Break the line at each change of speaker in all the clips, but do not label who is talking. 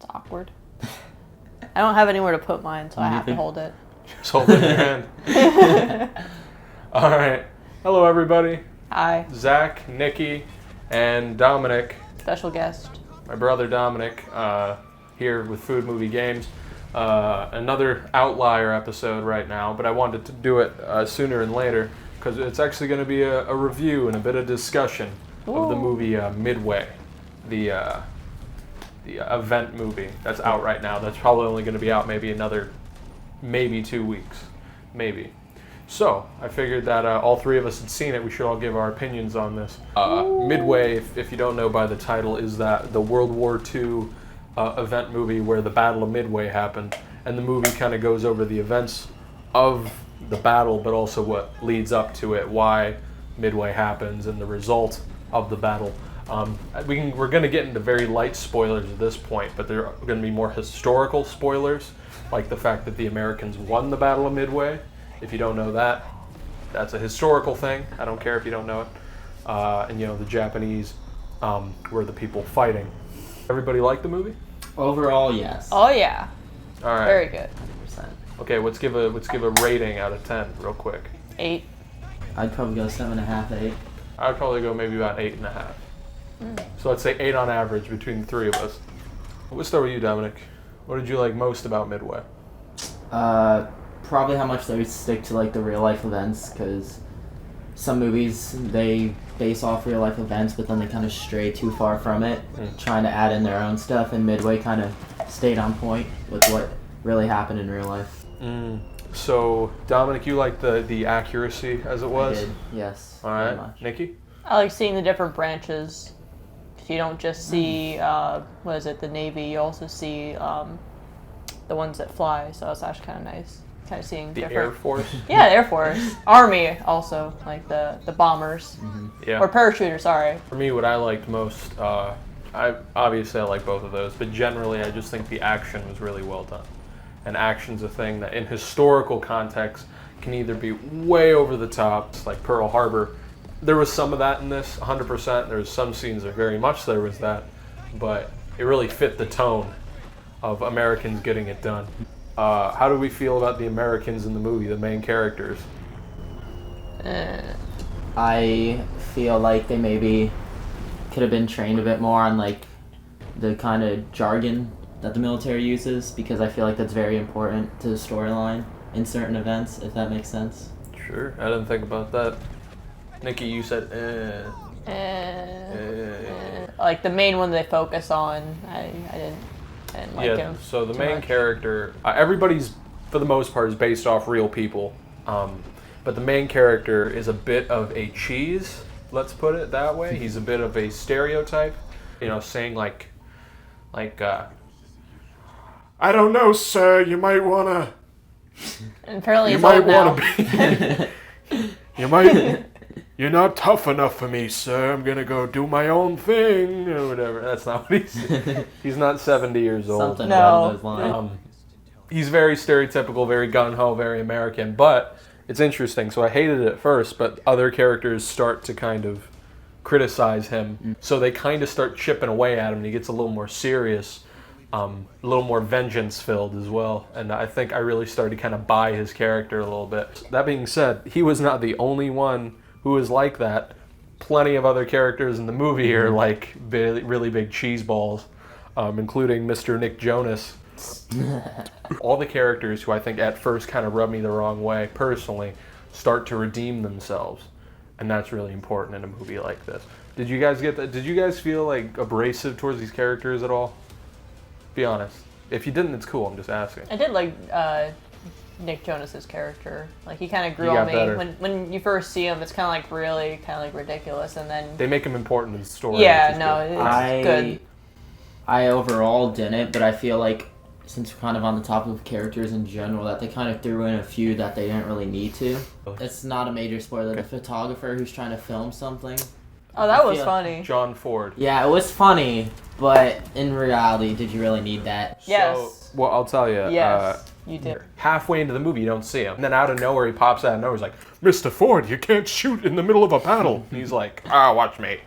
It's awkward. I don't have anywhere to put mine, so I have to hold it.
Just hold it in your hand. All right. Hello, everybody.
Hi.
Zach, Nikki, and Dominic.
Special guest.
My brother Dominic, here with FoodMovieGames. Another outlier episode right now, but I wanted to do it sooner than later because it's actually going to be a review and a bit of discussion of the movie Midway, the event movie that's out right now. That's probably only going to be out maybe 2 weeks, maybe. So I figured that all three of us had seen it. We should all give our opinions on this. Midway, if you don't know by the title, is that the World War II event movie where the Battle of Midway happened, and the movie kind of goes over the events of the battle, but also what leads up to it, why Midway happens, and the result of the battle. We're going to get into very light spoilers at this point, but there are going to be more historical spoilers, like the fact that the Americans won the Battle of Midway. If you don't know that, that's a historical thing. I don't care if you don't know it. And the Japanese were the people fighting. Everybody like the movie?
Overall, yes.
Oh yeah.
All right.
Very good.
100%.
Okay, let's give a rating out of 10 real quick.
8.
I'd probably go 7.5, 8.
I'd probably go maybe about 8.5. So let's say 8 on average between the three of us. Let's start with you, Dominic. What did you like most about Midway?
Probably how much they stick to like the real life events, because some movies they base off real life events, but then they kind of stray too far from it, trying to add in their own stuff. And Midway kind of stayed on point with what really happened in real life.
So Dominic, you liked the accuracy as it was?
I did, yes.
All
very
right,
much.
Nikki.
I like seeing the different branches. You don't just see the Navy. You also see the ones that fly. So that's actually kind of nice. Kind of seeing
the
different.
Air Force.
Yeah, the Air Force, Army also, like the bombers,
Yeah.
or parachuters. Sorry.
For me, what I liked most, I like both of those, but generally, I just think the action was really well done. And action's a thing that, in historical context, can either be way over the top, like Pearl Harbor. There was some of that in this, 100%. There was some scenes that very much there was that, but it really fit the tone of Americans getting it done. How do we feel about the Americans in the movie, the main characters?
I feel like they maybe could have been trained a bit more on like the kind of jargon that the military uses, because I feel like that's very important to the storyline in certain events, if that makes sense.
Sure, I didn't think about that. Nikki, you said,
Like the main one they focus on, I didn't like him.
So the
too
main
much.
character, everybody's, for the most part, is based off real people. But the main character is a bit of a cheese, let's put it that way. He's a bit of a stereotype, saying like, I don't know, sir, you might want to...
And apparently
You
he's
might
old now.
want to be... You're not tough enough for me, sir. I'm going to go do my own thing, or whatever. That's not what he's not 70 years old.
Something
No.
along those lines.
He's very stereotypical, very gung-ho, very American, but it's interesting. So I hated it at first, but other characters start to kind of criticize him. So they kind of start chipping away at him, and he gets a little more serious, a little more vengeance-filled as well. And I think I really started to kind of buy his character a little bit. That being said, he was not the only one who is like that. Plenty of other characters in the movie are like really big cheese balls, including Mr. Nick Jonas. All the characters who I think at first kind of rub me the wrong way, personally, start to redeem themselves. And that's really important in a movie like this. Did you guys get that? Did you guys feel like abrasive towards these characters at all? Be honest. If you didn't, it's cool. I'm just asking.
I did like Nick Jonas's character. Like he kind of grew
He
on
got
me.
better.
When you first see him, it's kind of like really ridiculous, and then
They make him important in the story.
yeah,
which is
no,
good.
it's good.
I overall didn't, but I feel like since we're kind of on the topic of characters in general, that they kind of threw in a few that they didn't really need to. It's not a major spoiler. The photographer who's trying to film something.
Oh, that
I
was
feel-
funny.
John Ford.
Yeah, it was funny, but in reality, did you really need that?
Yes.
So, well, I'll tell you.
Yes, you did.
Halfway into the movie, you don't see him. And then out of nowhere, he pops out of nowhere. He's like, Mr. Ford, you can't shoot in the middle of a battle. And he's like, watch me.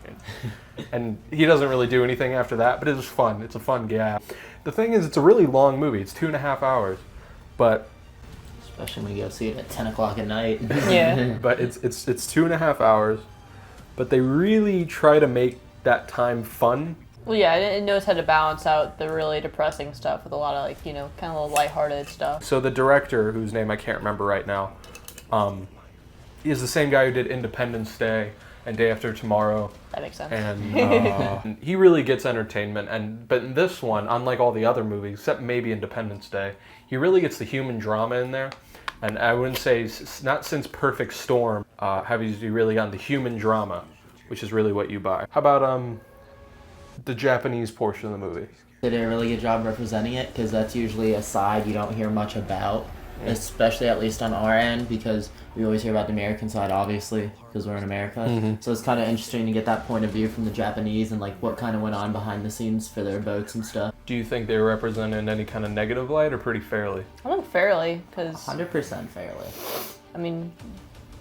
And he doesn't really do anything after that, but it was fun. It's a fun gag. The thing is, it's a really long movie. It's 2.5 hours, but
Especially when you go see it at 10 o'clock at night.
Yeah.
but it's 2.5 hours, but they really try to make that time fun.
Well, yeah, it knows how to balance out the really depressing stuff with a lot of, like, you know, kind of little lighthearted stuff.
So the director, whose name I can't remember right now, is the same guy who did Independence Day and Day After Tomorrow.
That makes sense.
And he really gets entertainment. But in this one, unlike all the other movies, except maybe Independence Day, he really gets the human drama in there. And I wouldn't say, not since Perfect Storm, have you really gotten the human drama, which is really what you buy. How about the Japanese portion of the movie?
They did a really good job representing it, because that's usually a side you don't hear much about, especially at least on our end, because we always hear about the American side, obviously, because we're in America. So it's kind of interesting to get that point of view from the Japanese and like what kind of went on behind the scenes for their boats and stuff.
Do you think they were represented in any kind of negative light or pretty fairly?
I think fairly, because,
100% fairly.
I mean,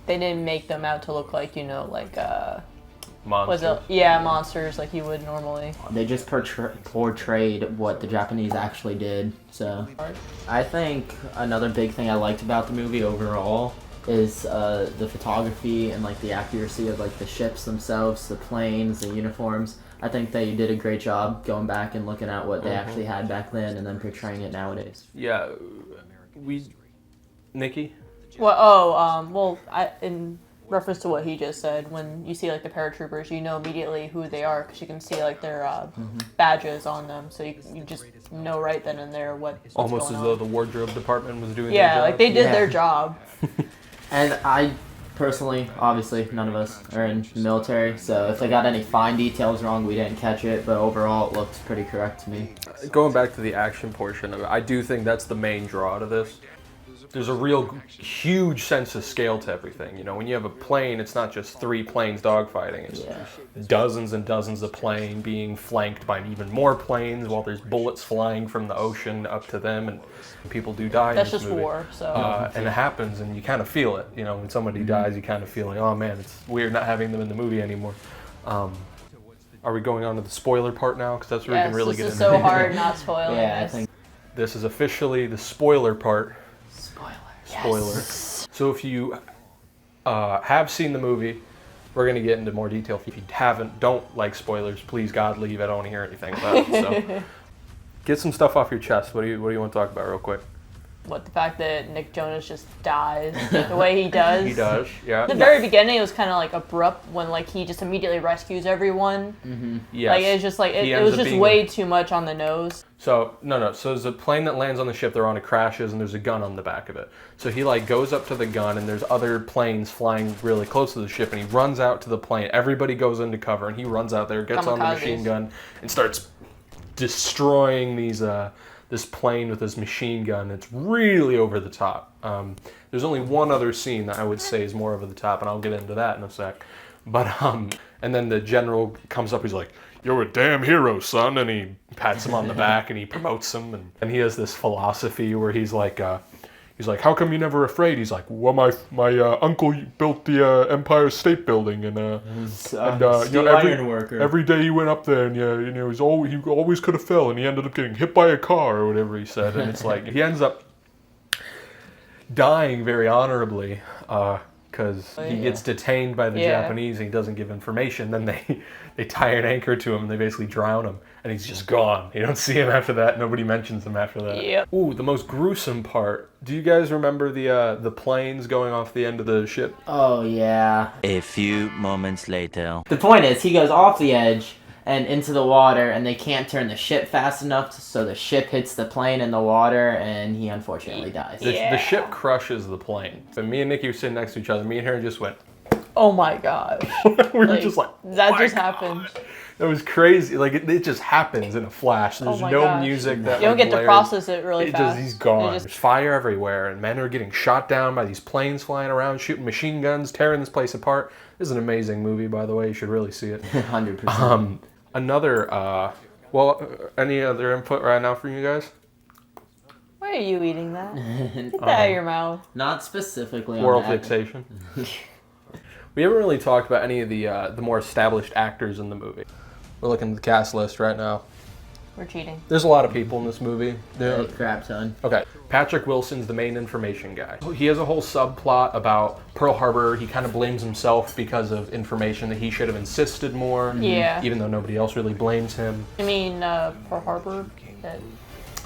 they didn't make them out to look like, you know, like,
Monsters.
monsters like you would normally.
They just portrayed what the Japanese actually did. So I think another big thing I liked about the movie overall is the photography and like the accuracy of like the ships themselves, the planes, the uniforms. I think they did a great job going back and looking at what they actually had back then and then portraying it nowadays.
Yeah, Nikki?
Well, in reference to what he just said, when you see like the paratroopers, you know immediately who they are because you can see like their badges on them, so you just know right then and there what's
Almost
going
as
on.
though the wardrobe department was doing their
Yeah,
job.
like they did their job.
And I personally, obviously, none of us are in the military, so if they got any fine details wrong, we didn't catch it, but overall it looks pretty correct to me.
Going back to the action portion of it, I do think that's the main draw to this. There's a real huge sense of scale to everything. You know, when you have a plane, it's not just 3 planes dogfighting. It's dozens and dozens of planes being flanked by even more planes while there's bullets flying from the ocean up to them, and people do die
That's
in this
just
movie.
war, so.
And it happens, and you kind of feel it. You know, when somebody dies, you kind of feel like, oh man, it's weird not having them in the movie anymore. Are we going on to the spoiler part now? Because that's where we can really get
this
into
is so
it.
hard not spoiling
Yeah, I
this.
think
This is officially the spoiler part.
spoiler.
So if you have seen the movie, we're going to get into more detail. If you don't like spoilers, please God leave. I don't want to hear anything about it. So get some stuff off your chest. What do you want to talk about real quick?
What, the fact that Nick Jonas just dies the way he does?
He does, yeah.
At the very beginning, it was kind of like abrupt when like he just immediately rescues everyone.
Yes.
Like it's just like it was just way too much on the nose.
So So there's a plane that lands on the ship they're on. It crashes, and there's a gun on the back of it. So he like goes up to the gun, and there's other planes flying really close to the ship, and he runs out to the plane. Everybody goes into cover, and he runs out there, gets on the machine gun, and starts destroying this plane with his machine gun. It's really over the top. There's only one other scene that I would say is more over the top, and I'll get into that in a sec. But and then the general comes up. He's like, "You're a damn hero, son," and he pats him on the back and he promotes him. And he has this philosophy where he's like, "How come you're never afraid?" He's like, "Well, my uncle built the Empire State Building, and
iron worker.
every day he went up there, and he always could have fell, and he ended up getting hit by a car or whatever he said." And it's like he ends up dying very honorably because he gets detained by the Japanese and he doesn't give information. Then they tie an anchor to him and they basically drown him, and he's just gone. You don't see him after that. Nobody mentions him after that.
Yep.
Ooh, the most gruesome part. Do you guys remember the planes going off the end of the ship?
Oh yeah.
A few moments later.
The point is, he goes off the edge and into the water, and they can't turn the ship fast enough, so the ship hits the plane in the water, and he unfortunately dies.
The ship crushes the plane. And me and Nikki were sitting next to each other. Me and her just went,
Oh my gosh.
we were just like,
that
"My
just
God."
happened.
It was crazy. Like it just happens in a flash. There's
my
no
gosh.
music that
You don't get to
blares.
process it really fast.
He's gone.
Just-
There's fire everywhere, and men are getting shot down by these planes flying around, shooting machine guns, tearing this place apart. This is an amazing movie, by the way. You should really see it.
100%.
Any other input right now from you guys?
Well, are you eating that? Get that out of your mouth.
Not specifically on
Oral
that.
fixation. We haven't really talked about any of the more established actors in the movie. We're looking at the cast list right now.
We're cheating.
There's a lot of people in this movie.
A crap ton.
Okay, Patrick Wilson's the main information guy. He has a whole subplot about Pearl Harbor. He kind of blames himself because of information that he should have insisted more.
Yeah.
Even though nobody else really blames him.
I mean, Pearl Harbor.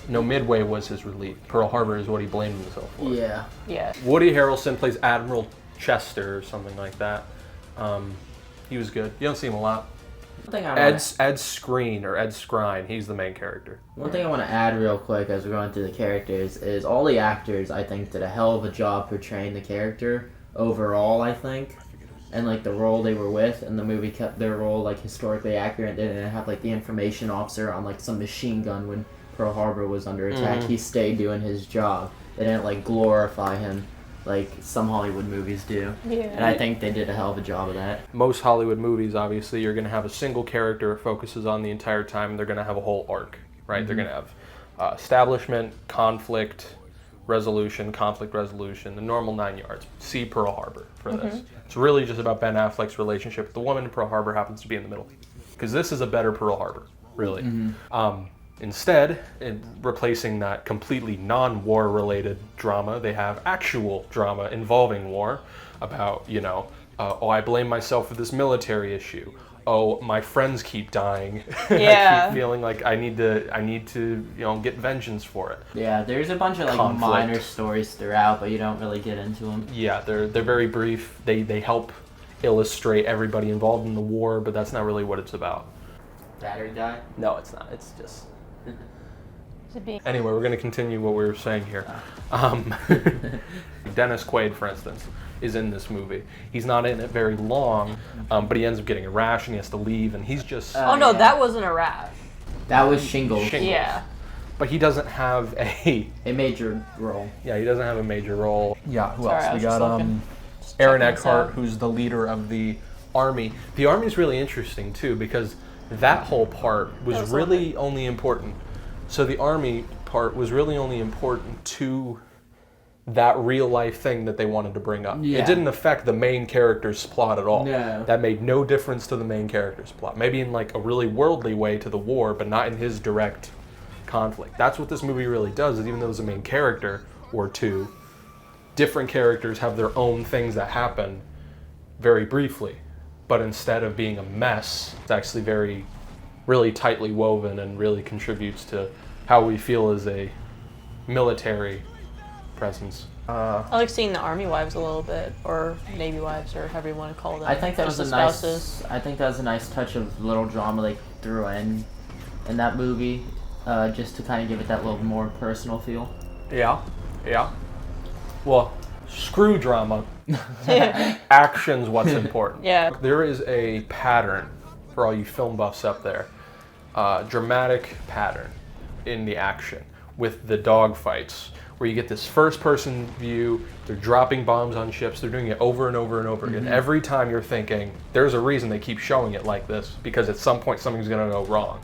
No, Midway was his relief. Pearl Harbor is what he blamed himself for.
Yeah.
Yeah.
Woody Harrelson plays Admiral Chester or something like that. He was good. You don't see him a lot. Ed Skrein, he's the main character.
One thing I want to add real quick as we're going through the characters is all the actors, I think, did a hell of a job portraying the character overall, I think. And, like, the role they were with, and the movie kept their role, like, historically accurate. They didn't have, like, the information officer on, like, some machine gun when Pearl Harbor was under attack. He stayed doing his job. They didn't, like, glorify him like some Hollywood movies do.
Yeah.
And I think they did a hell of a job of that.
Most Hollywood movies, obviously, you're going to have a single character that focuses on the entire time, and they're going to have a whole arc, right? They're going to have establishment, conflict resolution, the normal 9 yards. See Pearl Harbor for this. It's really just about Ben Affleck's relationship with the woman, and Pearl Harbor happens to be in the middle. Because this is a better Pearl Harbor, really. Instead, in replacing that completely non-war related drama, they have actual drama involving war about, oh, I blame myself for this military issue. Oh, my friends keep dying.
Yeah.
I keep feeling like I need to, get vengeance for it.
Yeah, there's a bunch of like
Conflict.
minor stories throughout, but you don't really get into them.
Yeah, they're very brief. They help illustrate everybody involved in the war, but that's not really what it's about.
Battery die?
No, it's not. It's just...
Being...
Anyway, we're going to continue what we were saying here. Dennis Quaid, for instance, is in this movie. He's not in it very long, but he ends up getting a rash and he has to leave, and he's just...
Oh, no, that wasn't a rash.
That was shingles.
Yeah.
But he doesn't have a
major role.
Yeah, he doesn't have a major role. Yeah, who
Sorry,
else? We got
checking
Aaron
this
Eckhart,
out.
who's the leader of the army. The army's really interesting, too, because that whole part was really only important. So the army part was really only important to that real life thing that they wanted to bring up.
Yeah.
It didn't affect the main character's plot at all.
No.
That made no difference to the main character's plot. Maybe in like a really worldly way to the war, but not in his direct conflict. That's what this movie really does, is even though there's a main character or two, different characters have their own things that happen very briefly. But instead of being a mess, it's actually really tightly woven and really contributes to how we feel as a military presence.
I like seeing the army wives a little bit, or navy wives, or however you want to call them.
I think that was
Just
a
the
nice.
spouses.
I think that was a nice touch of little drama they threw in that movie, just to kind of give it that little more personal feel.
Yeah. Well, screw drama. Action's what's important.
Yeah.
There is a pattern for all you film buffs up there. Dramatic pattern in the action with the dog fights, where you get this first-person view. They're dropping bombs on ships. They're doing it over and over and over again. Every time you're thinking, there's a reason they keep showing it like this, because at some point something's going to go wrong.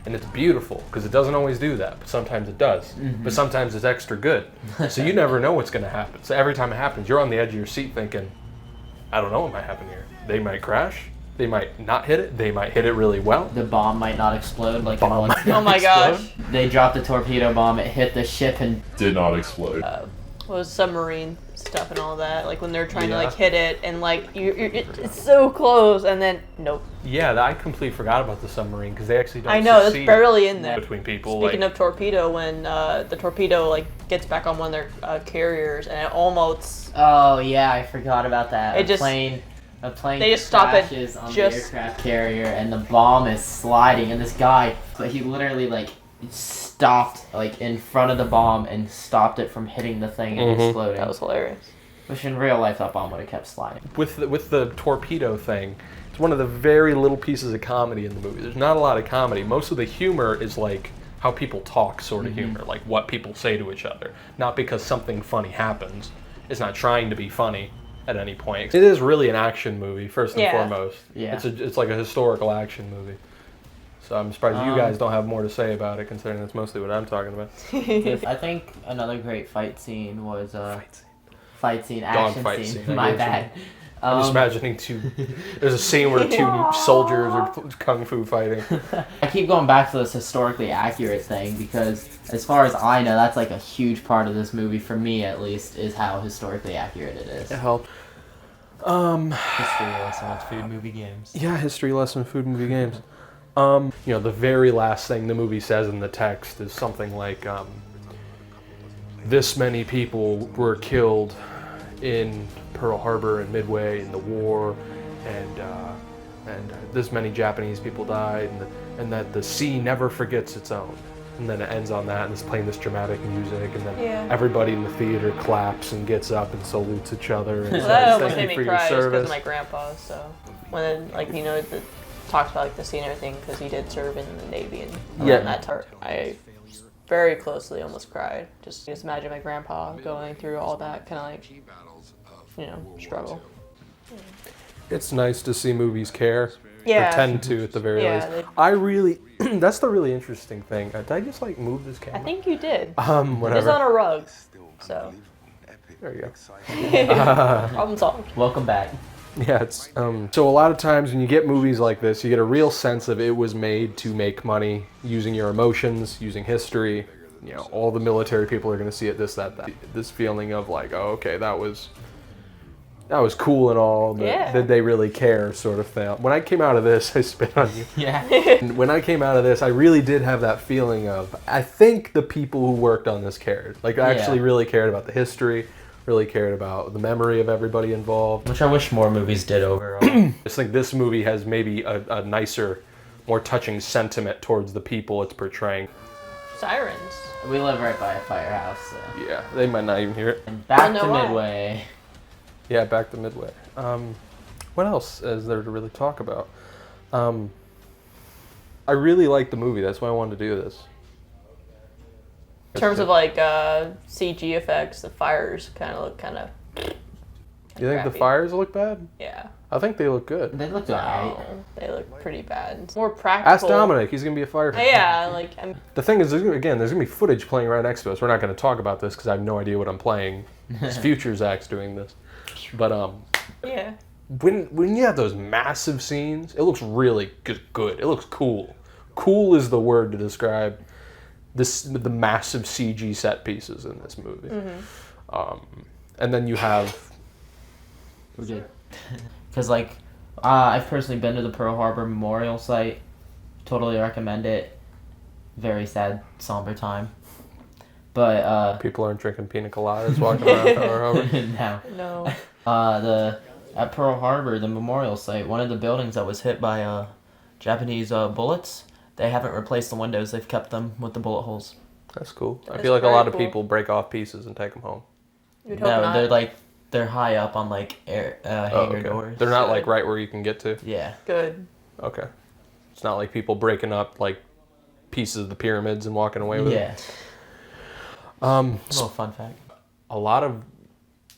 And it's beautiful, because it doesn't always do that, but sometimes it does. But sometimes it's extra good. So you never know what's going to happen. So every time it happens, you're on the edge of your seat thinking, I don't know what might happen here. They might crash. They might not hit it. They might hit it really well.
The bomb might not explode like
Bomb
in
might
one.
Oh my gosh.
They dropped the torpedo bomb. It hit the ship and
Did not explode.
What was submarine stuff and all that? Like when they're trying to
Yeah.
like hit it, and like it's so close, and then nope.
Yeah, I completely forgot about the submarine, because they actually don't
I know, that's
succeed
barely in there.
between people.
Speaking
like,
of torpedo, when the torpedo like gets back on one of their carriers, and it almost
oh yeah, I forgot about that.
It just-
A plane
they just stop it
crashes on
just-
the aircraft carrier, and the bomb is sliding, and this guy, but he literally like stopped like in front of the bomb and stopped it from hitting the thing and exploding.
that was hilarious.
Which in real life, that bomb would have kept sliding.
with the torpedo thing, it's one of the very little pieces of comedy in the movie. There's not a lot of comedy. Most of the humor is like how people talk, sort of humor, like what people say to each other. Not because something funny happens. It's not trying to be funny at any point. It is really an action movie, first and
Yeah.
foremost.
Yeah.
It's like a historical action movie. So I'm surprised you
Um,
guys don't have more to say about it, considering that's mostly what I'm talking about.
I think another great fight scene was action
Dogfight
scene.
scene, I
My
guess.
bad.
I'm just imagining there's a scene where two soldiers are kung fu fighting.
I keep going back to this historically accurate thing because, as far as I know, that's like a huge part of this movie, for me at least, is how historically accurate it is.
It helped.
History lesson with food movie games.
Yeah, history lesson, food movie games. You know, the very last thing the movie says in the text is something like, this many people were killed in Pearl Harbor and Midway in the war, and this many Japanese people died, and that the sea never forgets its own. And then it ends on that, and it's playing this dramatic music, and then everybody in the theater claps and gets up and salutes each other. And
Well,
says,
that almost
"Thank
made
you
me
for your
cry just because
service."
of my grandpa. So when it talks about like the scene and everything, because he did serve in the Navy and
Yeah.
that part, I very closely almost cried. Just imagine my grandpa going through all that kind of like, struggle.
It's nice to see movies care.
Yeah.
Pretend to at the very
Yeah,
least. I really, that's the really interesting thing. Did I just like move this camera?
I think you did. It's
Whatever.
on a rug, so
There you go.
problem solved.
Welcome back.
Yeah, it's so a lot of times when you get movies like this, you get a real sense of it was made to make money, using your emotions, using history. You know, all the military people are going to see it, this, that. This feeling of like, oh, okay, that was cool and all, but did they really care, sort of thing. When I came out of this, I spit on you.
Yeah.
And when I came out of this, I really did have that feeling of, I think the people who worked on this cared. Like, I actually really cared about the history, really cared about the memory of everybody involved.
Which I wish more movies did overall.
I just think this movie has maybe a nicer, more touching sentiment towards the people it's portraying.
Sirens.
We live right by a firehouse, so.
Yeah, they might not even hear it.
And back
know
to
why.
Midway.
Yeah, back to Midway. What else is there to really talk about? I really like the movie. That's why I wanted to do this.
In terms of like CG effects, the fires look
You think the
crappy.
fires look bad?
Yeah.
I think they look good.
They looked alright.
No, they look pretty bad. It's more practical.
Ask Dominic. He's gonna be a firefighter.
Yeah, like
The thing is, there's gonna be footage playing right next to us. We're not gonna talk about this because I have no idea what I'm playing. It's future Zach's doing this, but
yeah.
when you have those massive scenes, it looks really good. It looks cool. Cool is the word to describe the massive CG set pieces in this movie. And then you have.
We did. Because, like, I've personally been to the Pearl Harbor Memorial site. Totally recommend it. Very sad, somber time. But,
People aren't drinking pina coladas walking around Pearl Harbor.
no.
No.
At Pearl Harbor, the memorial site, one of the buildings that was hit by Japanese bullets, they haven't replaced the windows. They've kept them with the bullet holes.
That's cool. I
That's
feel like a
very
lot of
cool.
people break off pieces and take them home.
You'd hope
No,
not.
they're high up on, like, hangar doors.
They're not like right where you can get to.
Yeah.
Good.
Okay. It's not like people breaking up like pieces of the pyramids and walking away with
Yeah.
it.
A little fun fact.
A lot of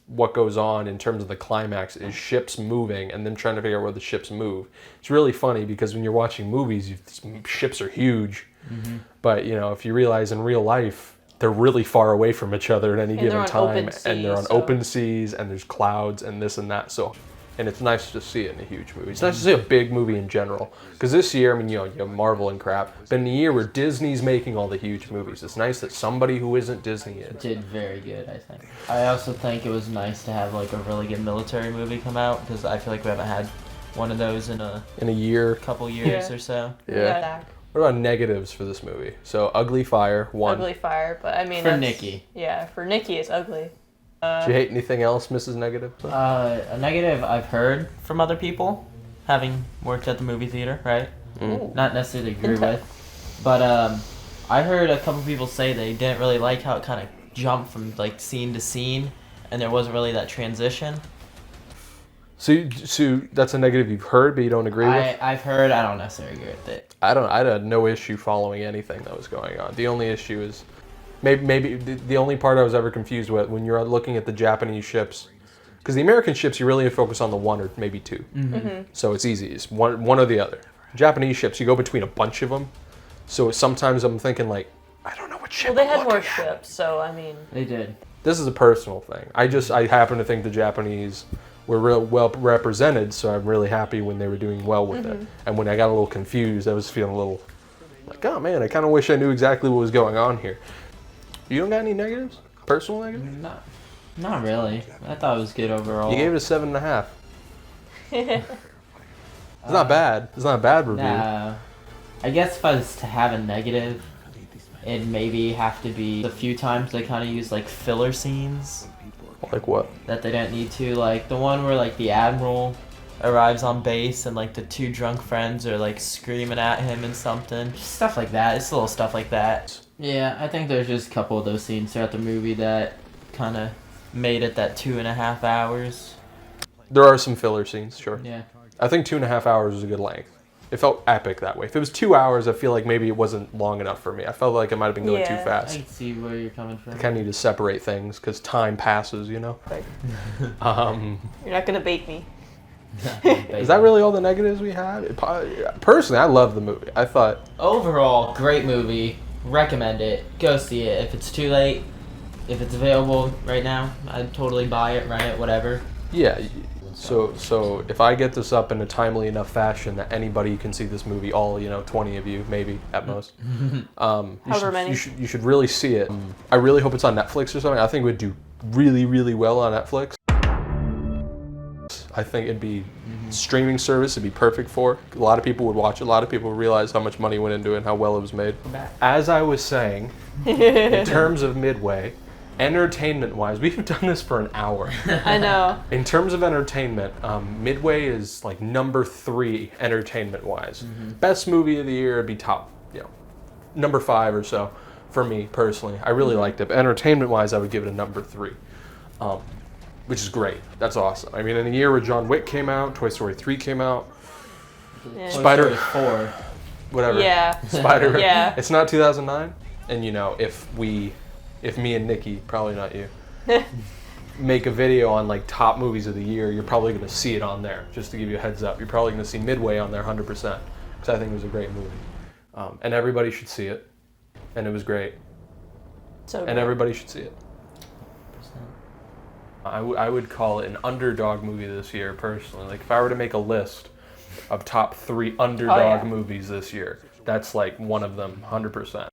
what goes on in terms of the climax is ships moving and then trying to figure out where the ships move. It's really funny because when you're watching movies, ships are huge. But, if you realize in real life, they're really far away from each other at any
And
given
they're on
time.
open
And they're on
seas,
open seas and there's clouds and this and that. And it's nice to see it in a huge movie. It's nice to see a big movie in general. Because this year, you have Marvel and crap. But in a year where Disney's making all the huge movies, it's nice that somebody who isn't Disney is.
Did very good, I think. I also think it was nice to have, like, a really good military movie come out, because I feel like we haven't had one of those in a
In a year.
couple years
Yeah.
or so.
Yeah.
Zach.
What about negatives for this movie? So, Ugly Fire, 1.
Ugly fire, but I mean
For
that's-
Nikki.
Yeah, for Nikki it's ugly.
Do you hate anything else, Mrs. Negative?
A negative I've heard from other people, having worked at the movie theater, right?
Ooh.
Not necessarily agree with, but I heard a couple people say they didn't really like how it kind of jumped from like scene to scene, and there wasn't really that transition.
So that's a negative you've heard, but you don't agree with?
I've heard. I don't necessarily agree with it.
I had no issue following anything that was going on. The only issue is maybe the only part I was ever confused with when you're looking at the Japanese ships, because the American ships you really focus on the one or maybe two, so it's easy. It's one or the other. Japanese ships, you go between a bunch of them. So sometimes I'm thinking like, I don't know what ship.
Well, they
I'm
had more
looking at.
ships, so I mean.
They did.
This is a personal thing. I happen to think the Japanese were real well represented, so I'm really happy when they were doing well with it. And when I got a little confused, I was feeling a little like, oh man, I kind of wish I knew exactly what was going on here. You don't got any negatives? Personal negatives?
Not really. I thought it was good overall.
You gave it a 7.5. It's not bad. It's not a bad review.
Nah. I guess if I was to have a negative, it'd maybe have to be the few times they kind of use like filler scenes
Like what?
that they don't need to. Like the one where like the admiral arrives on base and like the two drunk friends are like screaming at him and something. Just stuff like that. It's little stuff like that. Yeah, I think there's just a couple of those scenes throughout the movie that kind of made it that 2.5 hours.
There are some filler scenes, sure.
Yeah.
I think 2.5 hours is a good length. It felt epic that way. If it was 2 hours, I feel like maybe it wasn't long enough for me. I felt like it might have been going too
Yeah.
I
fast.
can see where you're coming from.
I kind of need to separate things because time passes, you know?
Like,
Um,
you're not gonna bait me.
is that really all the negatives we had? Personally, I love the movie. I thought,
Overall, great movie. Recommend it. Go see it. If it's too late, if it's available right now, I'd totally buy it, rent it, whatever.
yeah. So if I get this up in a timely enough fashion that anybody can see this movie, all 20 of you maybe at most,
However many.
you should really see it. I really hope it's on Netflix or something. I think it would do really, really well on Netflix. I think it'd be streaming service. It'd be perfect for it. A lot of people would watch it. A lot of people would realize how much money went into it and how well it was made. As I was saying, in terms of Midway, entertainment-wise, we've done this for an hour.
I know.
In terms of entertainment, Midway is like number 3 entertainment-wise. Best movie of the year would be top, number 5 or so for me personally. I really liked it. But entertainment-wise, I would give it a number 3, which is great. That's awesome. I mean, in a year where John Wick came out, Toy Story 3 came out,
Yeah.
Spider-
4.
whatever.
Yeah.
Spider.
Yeah.
It's not 2009, and if me and Nikki, probably not you, make a video on like top movies of the year, you're probably going to see it on there. Just to give you a heads up, you're probably going to see Midway on there 100% because I think it was a great movie, and everybody should see it, and it was great,
So
and everybody should see it. I would call it an underdog movie this year personally. Like if I were to make a list of top 3 underdog movies this year, that's like one of them 100%.